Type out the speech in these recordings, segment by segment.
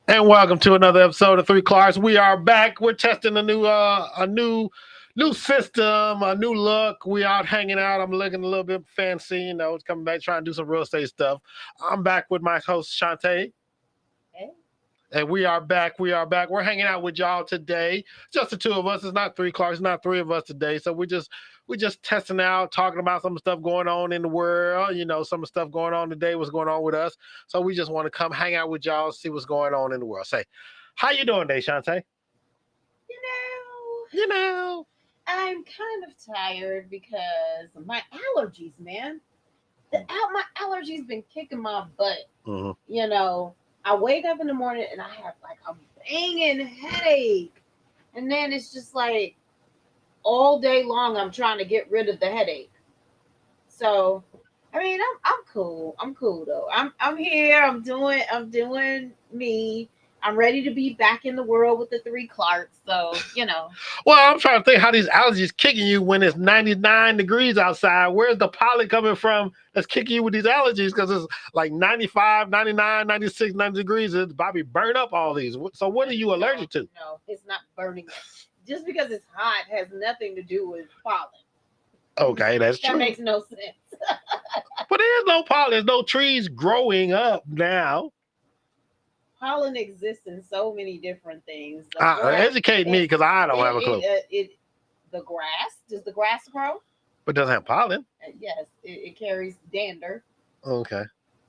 And welcome to another episode of Three Clarks. We are back. We're testing a new system, a new look. We out hanging out. I'm looking a little bit fancy, it's coming back trying to do some real estate stuff. I'm back with my host Shantae. Hey. And we are back. We are back. We're hanging out with y'all today. Just the two of us. It's not three Clarks, not three of us today. So we're just testing out, talking about some stuff going on in the world. Some stuff going on today, what's going on with us. So we just want to come hang out with y'all, see what's going on in the world. Say, how you doing today, Shantae? You know, You know. I'm kind of tired because of my allergies, man. My allergies been kicking my butt. Mm-hmm. I wake up in the morning and I have like a banging headache, and then it's just like all day long I'm trying to get rid of the headache. So, I mean, I'm cool. I'm cool though. I'm here. I'm doing me. I'm ready to be back in the world with the three Clarks. So. Well, I'm trying to think how these allergies kicking you when it's 99 degrees outside. Where's the pollen coming from that's kicking you with these allergies? Because it's like 95, 99, 96, 90 degrees. It's Bobby burn up all these. So what are you allergic to? No, it's not burning it. Just because it's hot has nothing to do with pollen. Okay, that's That true. makes no sense. But there's no pollen. There's no trees growing up now. Pollen exists in so many different things. The grass, Educate me it, because I don't have a clue. the grass. Does the grass grow? But it doesn't have pollen. Yes, it carries dander. Okay.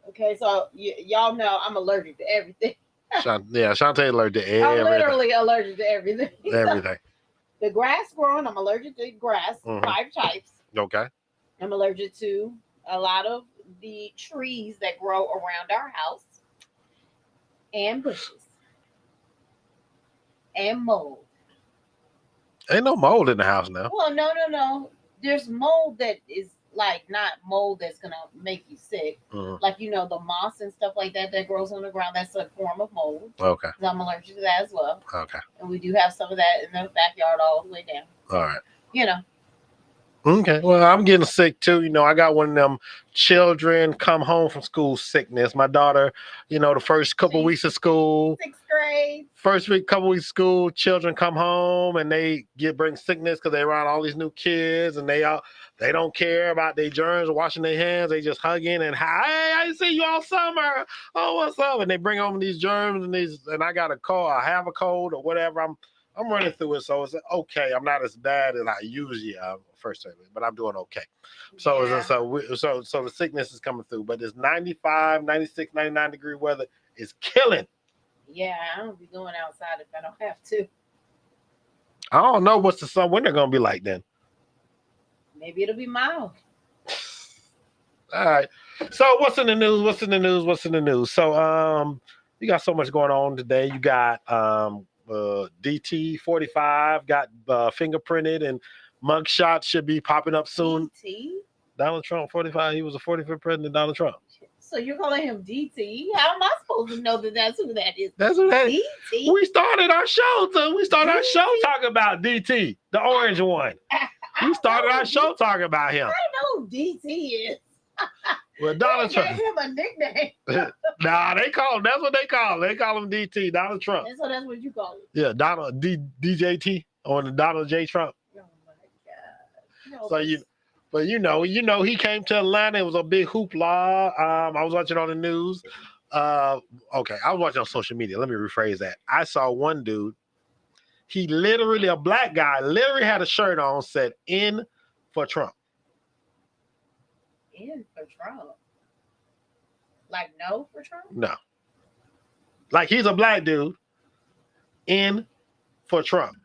Okay, so y'all know I'm allergic to everything. Shantae allergic to I'm everything. literally allergic to everything. Everything. The grass growing, I'm allergic to grass, 5 types. Okay. I'm allergic to a lot of the trees that grow around our house, and bushes, and mold. Ain't no mold in the house now. Well, no. There's mold that is like not mold that's gonna make you sick. Like the moss and stuff like that grows on the ground. That's a form of mold. Okay. So I'm allergic to that as well. Okay. And we do have some of that in the backyard all the way down. All right. You know. Okay. Well, I'm getting sick too. I got one of them children come home from school sickness. My daughter, the first couple weeks of school, 6th grade. Couple weeks of school, children come home and they bring sickness because they're around all these new kids and they don't care about their germs or washing their hands. They just hugging and hey, I see you all summer. Oh, what's up? And they bring home these germs and I got a cold. I have a cold or whatever. I'm running through it, so it's okay. I'm not as bad as I usually am first service, but I'm doing okay. So Yeah. so the sickness is coming through, but it's 95, 96, 99 degree weather is killing. Yeah, I don't be going outside if I don't have to. I don't know what's the sun winter gonna be like then. Maybe it'll be mild. All right. So what's in the news? So you got so much going on today. You got DT 45 got fingerprinted and mugshot should be popping up soon. DT? Donald Trump 45. He was the 45th president. Donald Trump. So you're calling him DT? How am I supposed to know that that's who that is? That's who that is. DT. We started our show. Our show talking about DT, the orange one. We started our show talking about him. I know who DT is. Well, Donald Trump. Gave him a nickname. Nah, they call him. That's what they call him. They call him DT, Donald Trump. And so that's what you call it. Yeah, Donald DJT or the Donald J. Trump. Oh my God. No, So he came to Atlanta. It was a big hoopla. I was watching on the news. Okay, I was watching on social media. Let me rephrase that. I saw one dude. He literally, a black guy, literally had a shirt on said "In for Trump." In for Trump. Like no for Trump? No. Like he's a black dude. In for Trump.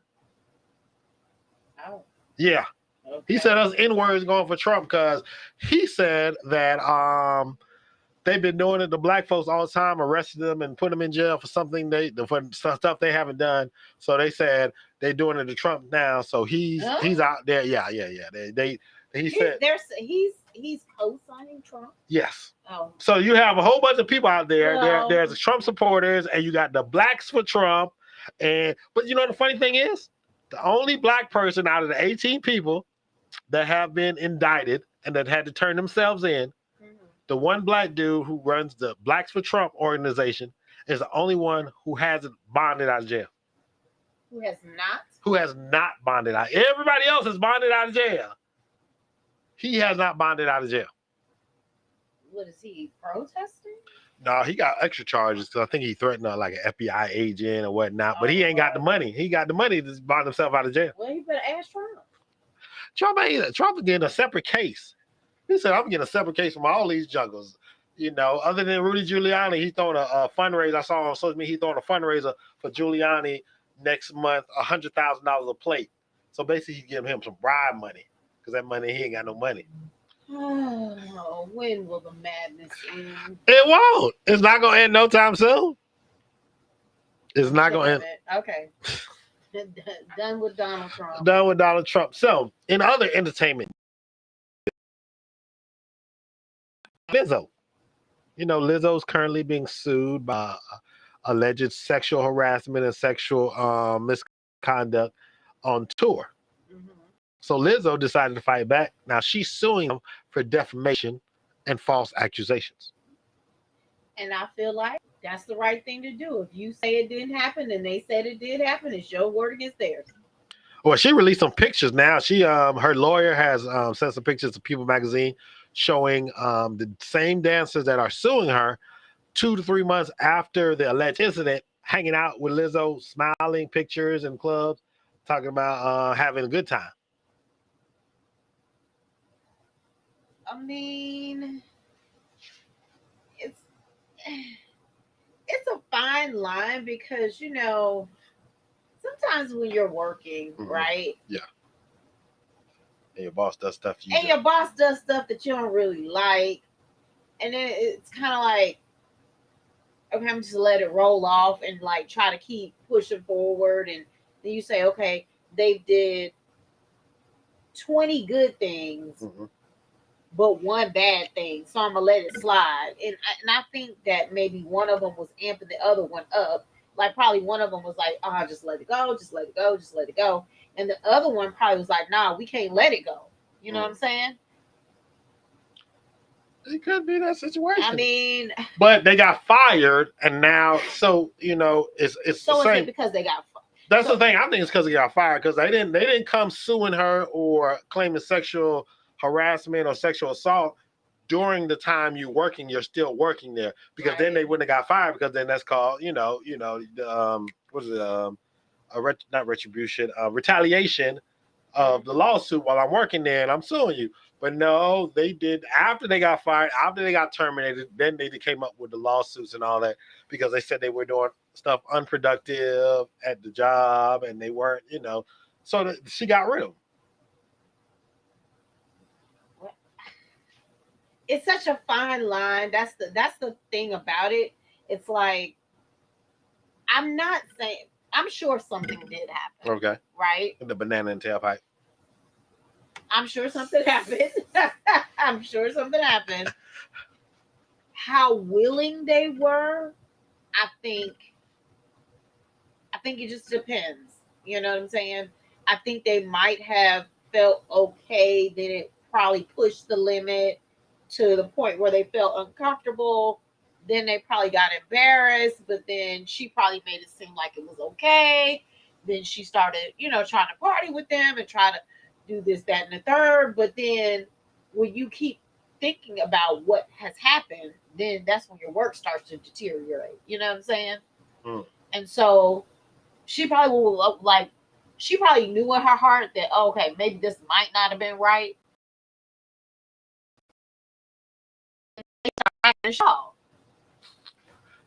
Oh. Yeah. Okay. He said us N-words going for Trump because he said that they've been doing it to black folks all the time, arresting them and put them in jail for something for stuff they haven't done. So they said they're doing it to Trump now. So he's out there. Yeah. He said he's co-signing Trump. Yes. Oh. So you have a whole bunch of people out there. Well, there's the Trump supporters, and you got the blacks for Trump. But you know the funny thing is, the only black person out of the 18 people that have been indicted and that had to turn themselves in, the one black dude who runs the Blacks for Trump organization is the only one who hasn't bonded out of jail. Who has not? Who has not bonded out. Everybody else has bonded out of jail. He has not bonded out of jail. What is he protesting? No, he got extra charges because I think he threatened like an FBI agent or whatnot. But he ain't got the money. He got the money to bond himself out of jail. Well, he better ask Trump. Trump is getting a separate case. He said, "I'm getting a separate case from all these juggles." You know, other than Rudy Giuliani, he's throwing a fundraiser. I saw on social media he's throwing a fundraiser for Giuliani next month, $100,000 a plate. So basically, he's giving him some bribe money because that money he ain't got no money. Oh, when will the madness end? It won't. It's not gonna end no time soon. It's not gonna end. Okay. Done with Donald Trump. Done with Donald Trump. So, in other entertainment, Lizzo. You know, Lizzo's currently being sued by alleged sexual harassment and sexual misconduct on tour. Mm-hmm. So Lizzo decided to fight back. Now she's suing him for defamation and false accusations. And I feel like that's the right thing to do. If you say it didn't happen and they said it did happen, it's your word against theirs. Well, she released some pictures now. She her lawyer has sent some pictures to People magazine showing the same dancers that are suing her 2 to 3 months after the alleged incident, hanging out with Lizzo, smiling, pictures in clubs, talking about having a good time. I mean, it's a fine line because, you know, sometimes when you're working, right? Yeah. And your boss does stuff your boss does stuff that you don't really like. And then it's kind of like, okay, I'm just let it roll off and like try to keep pushing forward. And then you say, okay, they did 20 good things, but one bad thing. So I'm going to let it slide. And I think that maybe one of them was amping the other one up. Like probably one of them was like, oh, just let it go, just let it go, just let it go. And the other one probably was like, nah, we can't let it go. You know what I'm saying? It could be that situation. I mean, but they got fired, and now, so you know, it's so the same. Is it because they got fired? That's the thing. I think it's because they got fired because they didn't come suing her or claiming sexual harassment or sexual assault during the time you're working. You're still working there because then they wouldn't have got fired because then that's called what is it not retribution, retaliation of the lawsuit while I'm working there and I'm suing you. But no, they did after they got fired, after they got terminated, then they came up with the lawsuits and all that because they said they were doing stuff unproductive at the job and they weren't, you know. So she got rid of them. It's such a fine line. That's the thing about it. It's like I'm sure something did happen. Okay. Right? The banana and tailpipe. I'm sure something happened. I'm sure something happened. How willing they were, I think it just depends. You know what I'm saying? I think they might have felt okay. Then it probably pushed the limit to the point where they felt uncomfortable. Then they probably got embarrassed, but then she probably made it seem like it was okay. Then she started, trying to party with them and try to do this, that, and the third. But then when you keep thinking about what has happened, then that's when your work starts to deteriorate. You know what I'm saying? And so she probably knew in her heart that, okay, maybe this might not have been right.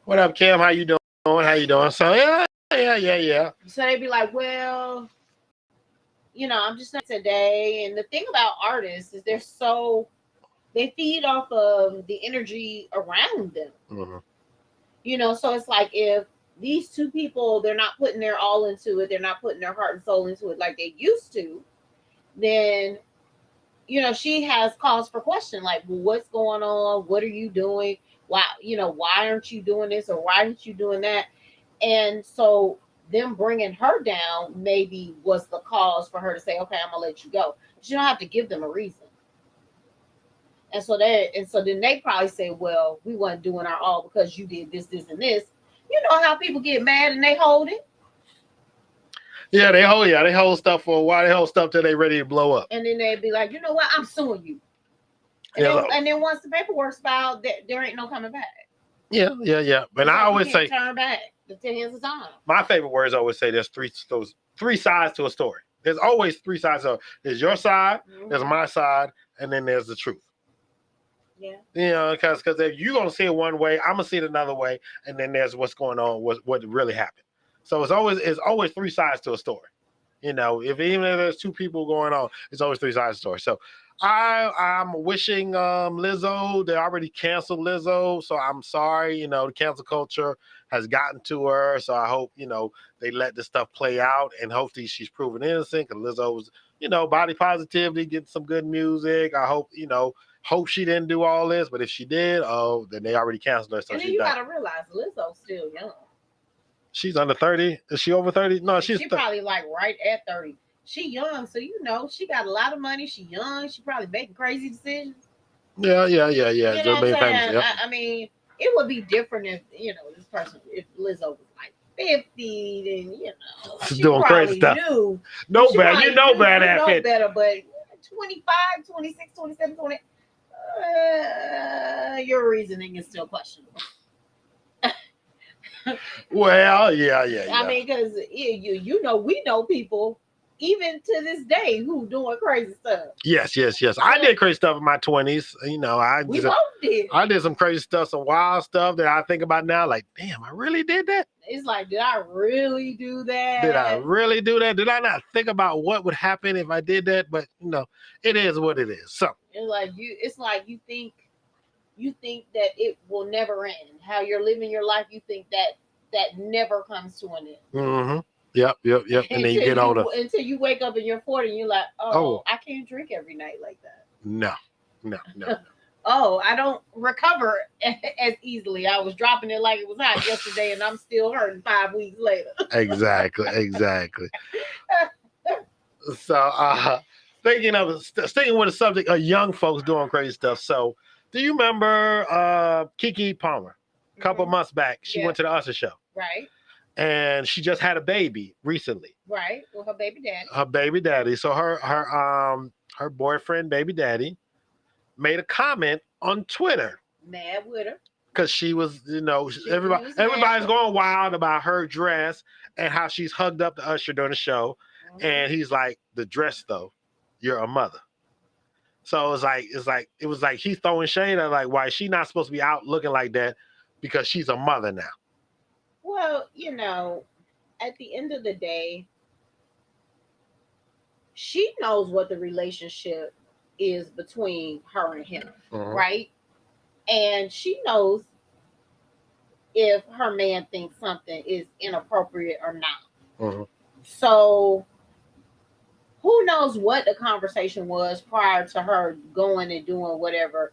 What up, Kim? How you doing? So yeah. So they'd be like, well, I'm just not today. And the thing about artists is they feed off of the energy around them. So it's like if these two people, they're not putting their all into it, they're not putting their heart and soul into it like they used to, then, she has cause for question, like, well, what's going on? What are you doing? Why aren't you doing this or why aren't you doing that? And so them bringing her down maybe was the cause for her to say, okay, I'm gonna let you go. But you don't have to give them a reason. And so then they probably say, well, we weren't doing our all because you did this, this, and this. You know how people get mad and they hold it, Yeah, they hold stuff for a while. They hold stuff till they ready to blow up. and then they be like, you know what, I'm suing you. And, Yeah, then once the paperwork's filed, there ain't no coming back. yeah. And I always say, turn back the 10 years of time. my favorite words always say there's three sides to a story. There's always three sides. There's your side, there's my side, and then there's the truth. Yeah. You know, because if you're gonna see it one way, I'm gonna see it another way, and then there's what's going on, what really happened. So it's always three sides to a story. You know, even if there's two people going on, it's always three sides to a story. So I'm wishing Lizzo, they already canceled Lizzo, so I'm sorry, you know, the cancel culture has gotten to her. So I hope, you know, they let this stuff play out, and hopefully she's proven innocent, because Lizzo's, you know, body positivity, getting some good music. I hope, you know, she didn't do all this, but if she did, oh, then they already canceled her. So and then she's you done. gotta realize Lizzo's still young. She's under 30. Is she over 30? No, she's probably like right at 30. She young, so you know she got a lot of money. She young. She probably making crazy decisions. Yeah. You know what I'm saying? Famous, yeah. I mean, it would be different if, you know, this person, if Lizzo was like 50, then, you know, She's she doing probably crazy stuff. knew. No She bad. probably You know knew- bad you at know 50. better, but 25, 26, 27, 20, your reasoning is still questionable. Well, yeah. I mean, because you know, we know people even to this day who doing crazy stuff. Yes. I did crazy stuff in my 20s. You know, We both did. I did some crazy stuff, some wild stuff that I think about now, like, damn, I really did that? It's like, did I really do that? Did I really do that? Did I not think about what would happen if I did that? But, you know, it is what it is. So it's like you think that it will never end. How you're living your life, you think that never comes to an end. Mm-hmm. Yep. And then you get older. Until you wake up and you're 40 and you're like, oh, I can't drink every night like that. No. Oh, I don't recover as easily. I was dropping it like it was hot yesterday, and I'm still hurting 5 weeks later. Exactly. So, sticking with the subject of young folks doing crazy stuff. So, do you remember Keke Palmer? A couple months back, she went to the Usher show. Right. And she just had a baby recently. Right. With her baby daddy. Her baby daddy. So her boyfriend, baby daddy, made a comment on Twitter. Mad with her. Because she was, you know, everybody's going wild about her dress and how she's hugged up to Usher during the show. Mm-hmm. And he's like, the dress though, you're a mother. So it was like he's throwing shade at, like, why is she not supposed to be out looking like that because she's a mother now? Well, you know, at the end of the day, she knows what the relationship is between her and him, right? And she knows if her man thinks something is inappropriate or not. So who knows what the conversation was prior to her going and doing whatever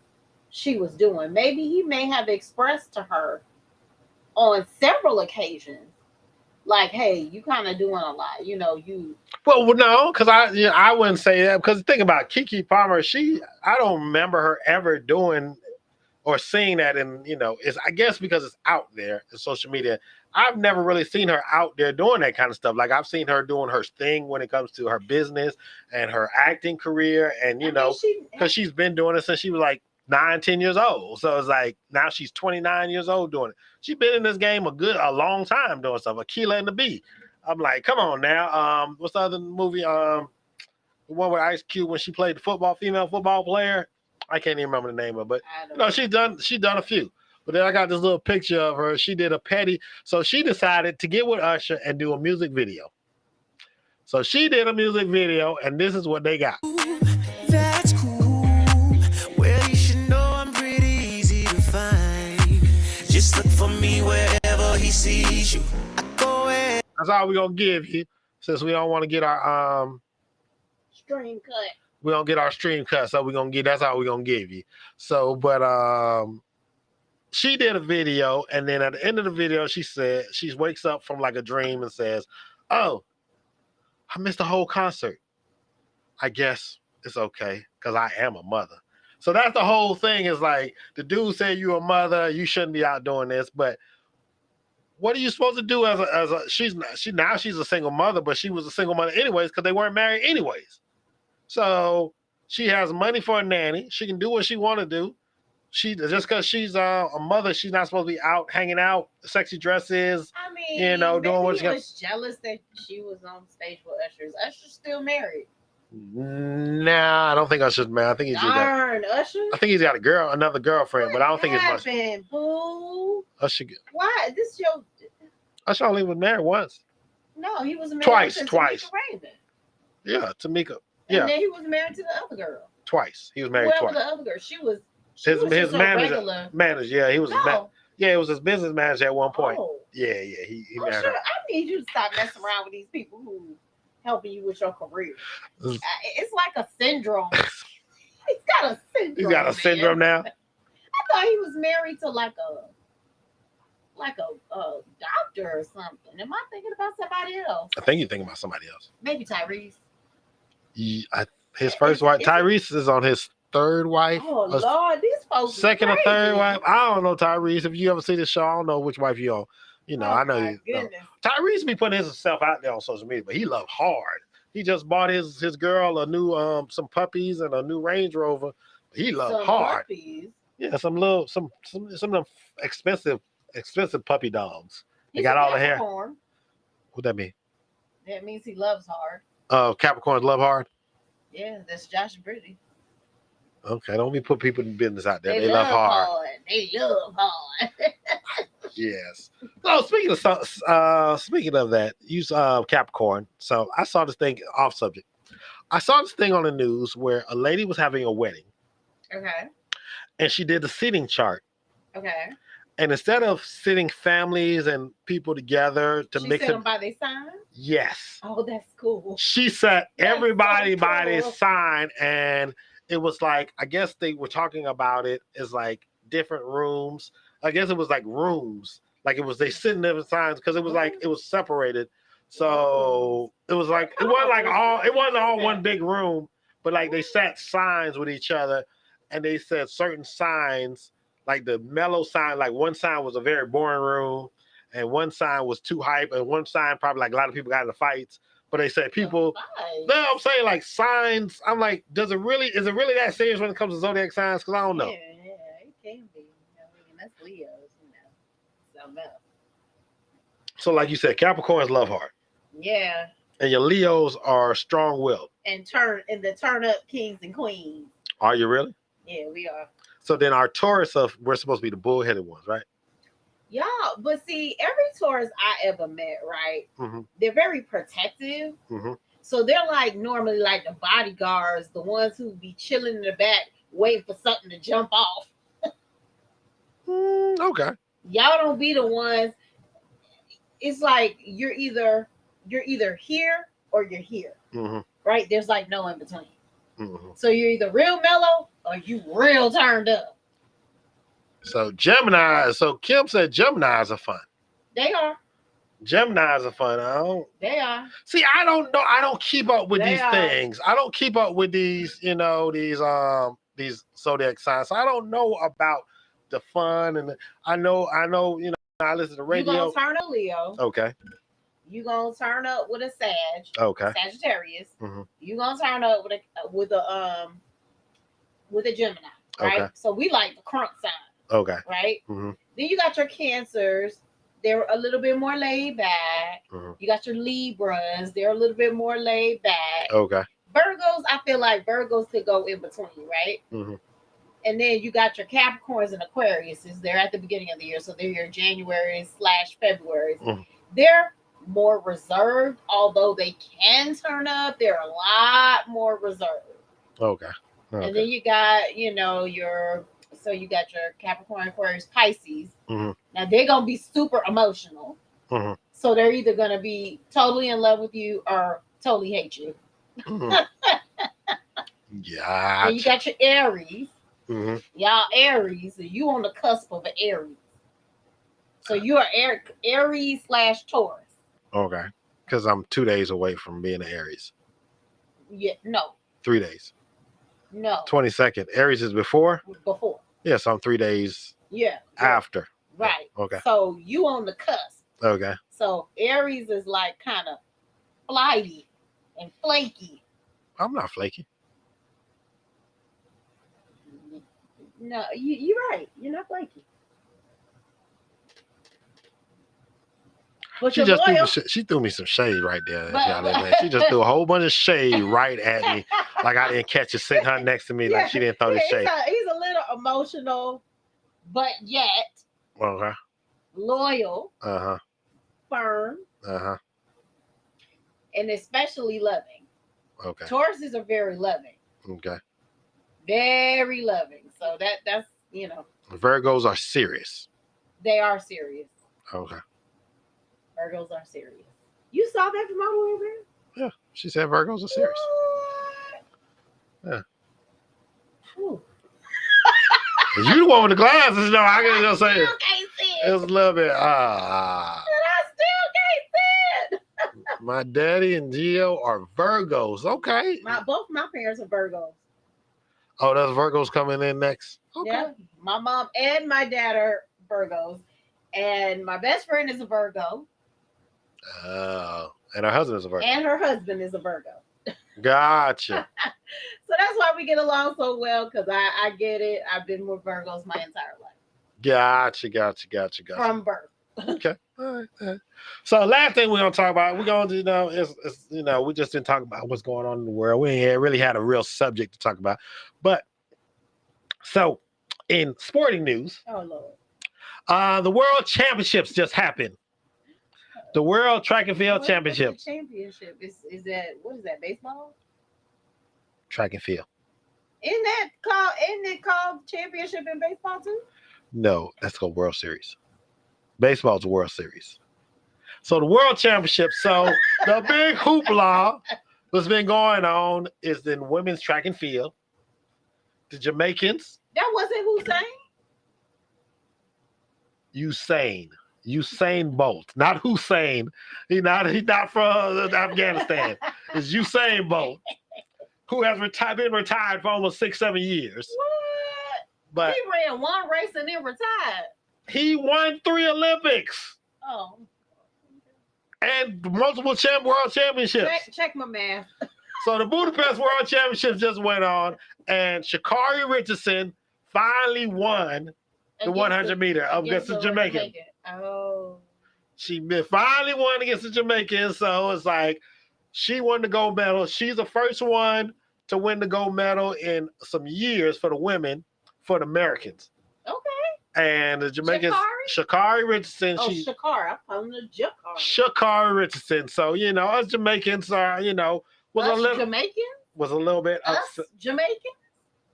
she was doing. Maybe he may have expressed to her on several occasions, like, hey, you kind of doing a lot, you know, you. Well, no, because I wouldn't say that, because think about Keke Palmer. I don't remember her ever doing or seeing that, and, you know, it's, I guess because it's out there in social media. I've never really seen her out there doing that kind of stuff. Like, I've seen her doing her thing when it comes to her business and her acting career, and, you know, because she's been doing it since she was like 9-10 years old. So it's like now she's 29 years old doing it. She's been in this game a long time doing stuff. Akeelah and the Bee. I'm like, come on now. What's the other movie? The one with Ice Cube when she played the female football player. I can't even remember the name of it, but you know, she's done a few. But then I got this little picture of her. She did a petty. So she decided to get with Usher and do a music video. So she did a music video, and this is what they got. That's cool. Well, you should know I'm pretty easy to find. Just look for me wherever he sees you. I go in. That's all we're going to give you, since we don't want to get our stream cut. We don't get our stream cut, so that's all we're going to give you. So, but she did a video, and then at the end of the video, she said, she wakes up from like a dream and says, oh, I missed the whole concert. I guess it's okay, because I am a mother. So that's the whole thing, is like, the dude said you're a mother, you shouldn't be out doing this, but what are you supposed to do as a she's a single mother, but she was a single mother anyways because they weren't married anyways. So she has money for a nanny. She can do what she want to do. She just because she's a mother, she's not supposed to be out hanging out, sexy dresses. I mean, doing what she maybe he was jealous that she was on stage with Usher. Is Usher still married? Nah, I don't think Usher's married. I think he's Darn, Usher. I think he's got another girlfriend, but I don't think it's much. Happened, boo? Usher, Why? This your Usher only was married once. no? He was married Twice. to Tamika Raven. Yeah, Tamika. And Yeah, then he was married to the other girl. twice. He was married Whoever twice. the other girl, she was His just a manager. regular. Manager. Yeah, he was. No. Yeah, it was his business manager at one point. Oh. Yeah, he married Usher, her. I need you to stop messing around with these people who helping you with your career. Mm. It's like a syndrome. He's got a syndrome. He's got a man. syndrome now. I thought he was married to like a doctor or something. Am I thinking about somebody else? I think you're thinking about somebody else. Maybe Tyrese. His first wife, Tyrese, is on his third wife. Oh Lord, these folks. Second or crazy. third wife. I don't know Tyrese. If you ever see this show, I don't know which wife you on. Oh, I know my you. goodness. Tyrese be putting himself out there on social media, but he love hard. He just bought his girl a new some puppies and a new Range Rover. He love Some hard. puppies. Yeah, some of them expensive puppy dogs. They He's got a all the hair. Capricorn. What that mean? That means he loves hard. Capricorns love hard. Yeah, that's Josh and Brittany. Okay, don't be put people in business out there. They love hard. They love hard. Yes. So speaking of that, use Capricorn. So I saw this thing off subject. I saw this thing on the news where a lady was having a wedding Okay. and she did the seating chart. Okay. And instead of sitting families and people together to She mix set it, them by their sign. yes, Oh, that's cool. she set That's everybody so by their cool. sign, and it was like, I guess they were talking about it as like different rooms. I guess it was like rooms, like it was they sitting there with signs because it was like it was separated. So it was like it wasn't all one big room, but like they sat signs with each other, and they said certain signs, like the mellow sign, like one sign was a very boring room, and one sign was too hype, and one sign probably like a lot of people got into fights. But they said people. Nice. No, I'm saying like signs. I'm like, is it really that serious when it comes to zodiac signs? Because I don't know. Yeah, it can be. That's Leo's, something else. So like you said, Capricorns love hard, Yeah, and your Leos are strong-willed. and the turn up kings and queens. Are you really? Yeah, we are. So then our Taurus we're supposed to be the bullheaded ones, right? Y'all, but see, every Taurus I ever met, right? Mm-hmm. They're very protective. Mm-hmm. So they're like normally like the bodyguards, the ones who be chilling in the back, waiting for something to jump off. Okay. Y'all don't be the ones. It's like you're either here or you're here, Mm-hmm. right? There's like no in between. Mm-hmm. So you're either real mellow or you real turned up. So Gemini. So Kim said Geminis are fun. They are. Geminis are fun. I don't They are. see. I don't know. I don't keep up with They these are. things. I don't keep up with these. These zodiac signs. So I don't know about the fun and I know. I listen to You radio. gonna turn a Leo. Okay. You gonna turn up with a Sag. Okay. Sagittarius. Mhm. You gonna turn up with a Gemini, right? Okay. So we like the crunk sign, Okay. right? Mhm. Then you got your Cancers. They're a little bit more laid back. Mhm. You got your Libras. They're a little bit more laid back. Okay. Virgos, I feel like Virgos could go in between, right? Mhm. And then you got your Capricorns and Aquariuses. They're at the beginning of the year, so they're your January/February. Mhm. They're more reserved, although they can turn up. They're a lot more reserved. Okay. And then you got, you got your Capricorn, Aquarius, Pisces. Mhm. Now they're gonna be super emotional. Mhm. So they're either gonna be totally in love with you or totally hate you. Mhm. Yeah. And you got your Aries. Mhm. Y'all Aries, you on the cusp of an Aries. So you are Aries/Taurus. Okay. Because I'm 2 days away from being an Aries. Yeah, no, 3 days. no. 22nd. Aries is before? Before. Yeah, so I'm 3 days Yeah. after. Right. Okay. So you on the cusp. Okay. So Aries is like kind of flighty and flaky. I'm not flaky. No, you're right. You're not flaky. But She you're just threw me, loyal. she threw me some shade right there. But- Y'all didn't- she just threw a whole bunch of shade right at me, like I didn't catch it. Sitting her next to me, like she didn't throw the Yeah, shade. he's a little emotional, but yet Okay. loyal, Uh firm, huh. Uh huh. and especially loving. Okay. Tauruses are very loving. Okay. Very loving. So that's Virgos are serious. they are serious. Okay. Virgos are serious. You saw that from all the way over there? Yeah. She said Virgos are serious. What? Yeah. Whew. You the one with the glasses, though. I can just say still it. can't see it. It's a little bit. And I still can't see it. My daddy and Gio are Virgos. Okay. Both my parents are Virgos. Oh, that's Virgos coming in next. Okay. Yeah. My mom and my dad are Virgos. And my best friend is a Virgo. Oh, and her husband is a Virgo. And her husband is a Virgo. Gotcha. So that's why we get along so well, because I get it. I've been with Virgos my entire life. Gotcha. From birth. Okay. All right. So last thing we're gonna talk about, we're gonna is we just didn't talk about what's going on in the world. We ain't really had a real subject to talk about. But so in sporting news, Oh Lord. the World Championships just happened. The World Track and Field What's Championships. the championship? Is that what is that? Baseball? Track and field. Isn't it called championship in baseball too? No, that's called World Series. Baseball's a World Series. So the World Championship. So the big hoopla that's been going on is in women's track and field. The Jamaicans, That wasn't Hussein. Usain Bolt, not Hussein. He's not from Afghanistan. It's Usain Bolt, who has been retired for almost 6-7 years. What? But He ran one race and then retired. he won 3 Olympics Oh. and multiple world championships. Check my math. So the Budapest World Championships just went on, and Sha'Carri Richardson finally won the 100 meter against the Jamaican. Oh. She finally won against the Jamaican, so it's like she won the gold medal. She's the first one to win the gold medal in some years for the women, for the Americans. Okay. And the Jamaicans, Sha'Carri? Sha'Carri Richardson, Oh, she Shakara. I'm calling her Jakari. Sha'Carri Richardson. So us Jamaicans are, was Us a little Jamaican? bit Us upset. Jamaican?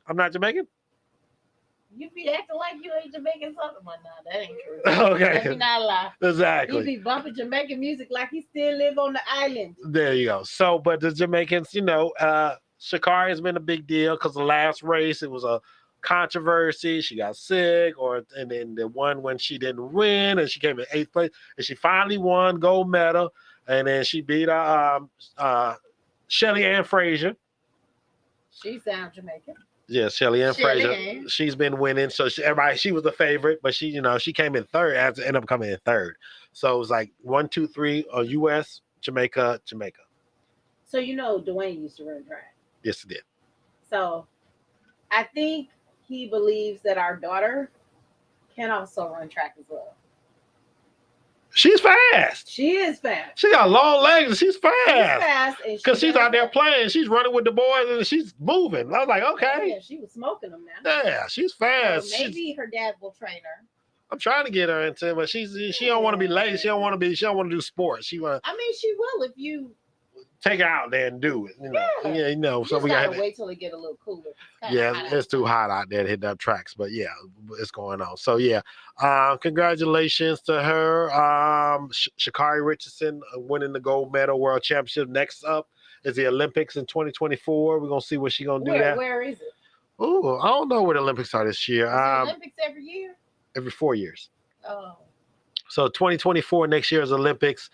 I'm not Jamaican. You be acting like you ain't Jamaican something. Well, nah, that ain't true. Let me Okay, not lie. exactly. He be bumping Jamaican music like he still live on the island. There you go. So, but the Jamaicans, Sha'Carri has been a big deal because the last race, it was a controversy. She got sick, and then the one when she didn't win, and she came in 8th place, and she finally won gold medal, and then she beat Shelly Ann Frazier. She sounds Jamaican. Yeah, Shelly Ann Shelly Frazier. Ann. She's been winning, so she was the favorite, but she came in third. Ended up coming in third. So it was like 1, 2, 3, U.S., Jamaica. So Dwayne used to run track. Yes, it did. So I think he believes that our daughter can also run track as well. She's fast. She is fast. She got long legs and she's She's fast. fast. and Because she's does out there that. playing. She's running with the boys and she's moving. I was like, okay. Yeah, she was smoking them now. Yeah, she's So fast. maybe her dad will train her. I'm trying to get her into it, but she don't want to be late. She don't want to do sports. She want to I mean, she will if you take her out there and do it. Yeah. So we gotta got wait till it get a little cooler. It's kinda yeah, hot it's too outside. hot out there to hit up tracks, but yeah, it's going on. So yeah, congratulations to her, Sha'Carri Richardson, winning the gold medal world championship. Next up is the Olympics in 2024. We're gonna see what she's gonna do there. Where is it? Oh, I don't know where the Olympics are this year. Is it Olympics every year? Every 4 years. Oh, So 2024 next year is Olympics,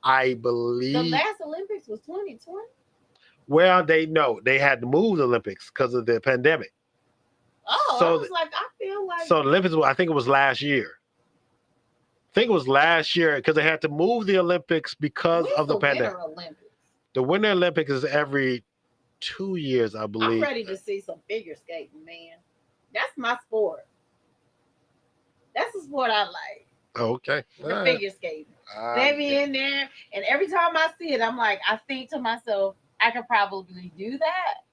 I believe. the last Olympics was 2020. Well, they had to move the Olympics because of the pandemic. Oh, So I was like, I feel like So the Olympics, I think it was last year. think it was last year because they had to move the Olympics because When's of the pandemic. Winter Olympics? The Winter Olympics is every 2 years, I I'm believe. ready to see some figure skating, man. That's my sport. That's the sport I like. Okay. The All right. figure skating. They be in there, and every time I see it, I'm like, I think to myself, I could probably do that.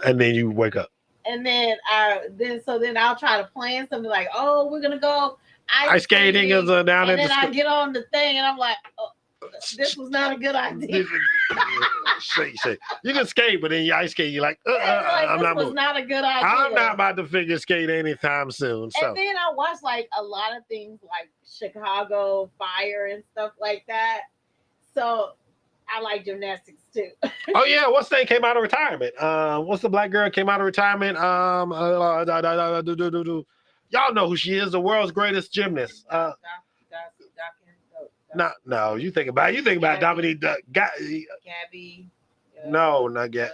And then you wake up. And then I'll try to plan something like, oh, we're gonna go Ice skating is down and in then the I get on the thing, and I'm like, oh, this was not a good idea. Shake. You can skate, but then you ice skate. You're like, Like, I'm this not was moving. not a good idea. I'm not about to figure skate anytime soon. So And then I watch like a lot of things like Chicago Fire and stuff like that. So I like gymnastics too. oh yeah, what's the thing came out of retirement? What's the black girl came out of retirement? Y'all know who she is, the world's greatest gymnast. No, you think about Dominique. Gabby. No, not Gabby.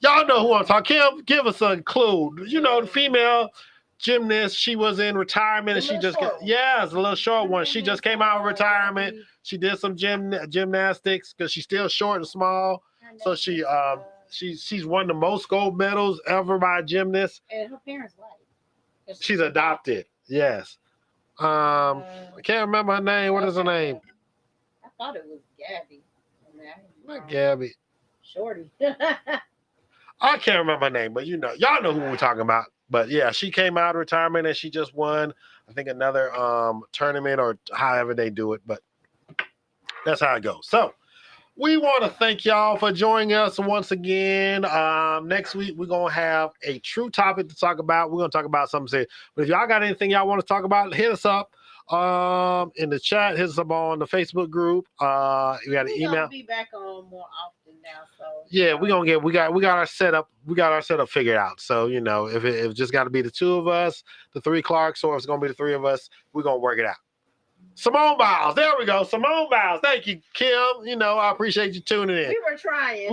Y'all know who I'm talking. Kim, give us a clue. You know, the female gymnast. She was in retirement, and she just it's a little short one. She just came out of retirement. She did some gymnastics because she's still short and small. So she's won the most gold medals ever by a gymnast. And her parents white. She's adopted. Yes. I can't remember her name. What is her name? I thought it was Gabby. Not Gabby. Shorty. I can't remember her name, but y'all know who we're talking about. But yeah, she came out of retirement and she just won, I think, another tournament or however they do it. But that's how it goes. So we want to thank y'all for joining us once again. Next week, we're going to have a true topic to talk about. We're going to talk about something serious. But if y'all got anything y'all want to talk about, hit us up in the chat. Hit us up on the Facebook group. We got an email. We'll be back on more often now. So yeah, we got our setup. We got our setup figured out. So if it just got to be the two of us, the three Clarks, or if it's going to be the three of us, we're going to work it out. Simone Biles. There we go. Simone Biles. Thank you, Kim. I appreciate you tuning in. We were trying.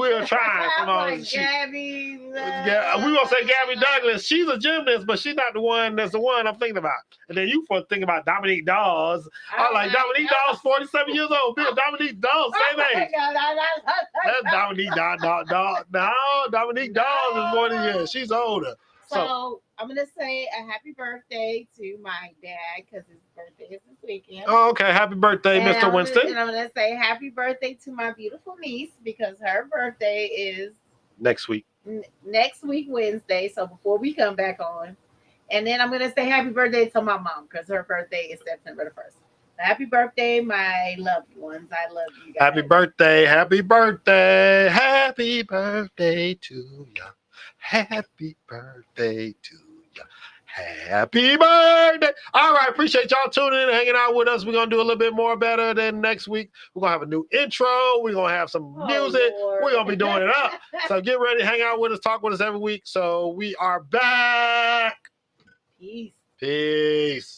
Simone. Like Gabby. We gonna say Gabby Douglas. She's a gymnast, but she's not the one that's the one I'm thinking about. And then you thinking about Dominique Dawes. I like Dominique Dawes, 47 years old. Dominique Dawes, same age. That's Dominique Dawes. No, Dominique Dawes is 40 years. She's older. So I'm gonna say a happy birthday to my dad because his birthday is this weekend. Oh, okay. Happy birthday, Mr. Winston. And I'm gonna say happy birthday to my beautiful niece because her birthday is next week. Next week, Wednesday. So before we come back on, and then I'm gonna say happy birthday to my mom because her birthday is September the 1st. Happy birthday, my loved ones. I love you guys. Happy birthday. Happy birthday. Happy birthday to you. Happy birthday to you. Happy birthday. All right. Appreciate y'all tuning in and hanging out with us. We're going to do a little bit more better than next week. We're going to have a new intro. We're going to have some music. Lord. We're going to be doing it up. So get ready to hang out with us, talk with us every week. So we are back. Peace. Peace.